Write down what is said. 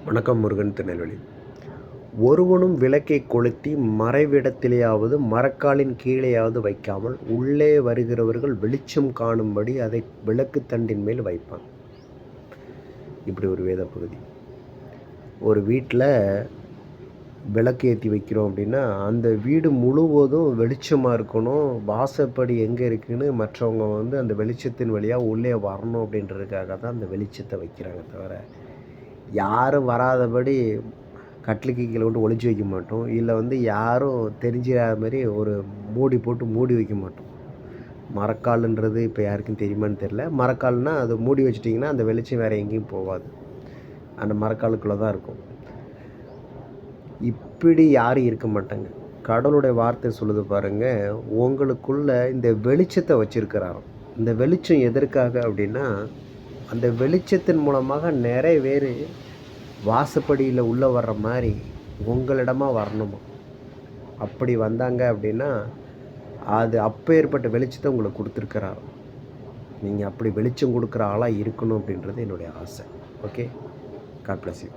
வணக்கம். முருகன், திருநெல்வேலி. ஒருவனும் விளக்கை கொளுத்தி மறைவிடத்திலேயாவது மரக்காலின் கீழேயாவது வைக்காமல் உள்ளே வருகிறவர்கள் வெளிச்சம் காணும்படி அதை விளக்கு தண்டின் மேல் வைப்பான். இப்படி ஒரு வேத பகுதி. ஒரு வீட்டில் விளக்கு ஏற்றி வைக்கிறோம் அப்படின்னா அந்த வீடு முழுவதும் வெளிச்சமாக இருக்கணும். வாசப்படி எங்கே இருக்குதுன்னு மற்றவங்க அந்த வெளிச்சத்தின் வழியாக உள்ளே வரணும் அப்படின்றதுக்காக தான் அந்த வெளிச்சத்தை வைக்கிறாங்க. தவிர யாரும் வராதபடி கட்டிலுக்கு கீழே விட்டு ஒளிச்சு வைக்க மாட்டோம். இல்லை யாரும் தெரிஞ்சிடாத மாதிரி ஒரு மூடி போட்டு மூடி வைக்க மாட்டோம். மரக்கால்ன்றது இப்போ யாருக்கும் தெரியுமான்னு தெரில. மரக்கால்னால் அது மூடி வச்சிட்டிங்கன்னா அந்த வெளிச்சம் வேறு எங்கேயும் போகாது. அந்த மரக்காலுக்குள்ளே தான் இருக்கும். இப்படி யாரும் இருக்க மாட்டாங்க. கடவுளுடைய வார்த்தை சொல்லுது பாருங்கள், உங்களுக்குள்ள இந்த வெளிச்சத்தை வச்சுருக்கிறாராம். இந்த வெளிச்சம் எதற்காக அப்படின்னா, அந்த வெளிச்சத்தின் மூலமாக நிறைய பேர் வாசப்படியில் உள்ளே வர்ற மாதிரி உங்களிடமா வரணுமா. அப்படி வந்தாங்க அப்படின்னா அது அப்பேற்பட்ட வெளிச்சத்தை உங்களுக்கு கொடுத்துருக்கிறார். நீங்கள் அப்படி வெளிச்சம் கொடுக்குற ஆளாக இருக்கணும் அப்படின்றது என்னுடைய ஆசை. Okay, God bless you.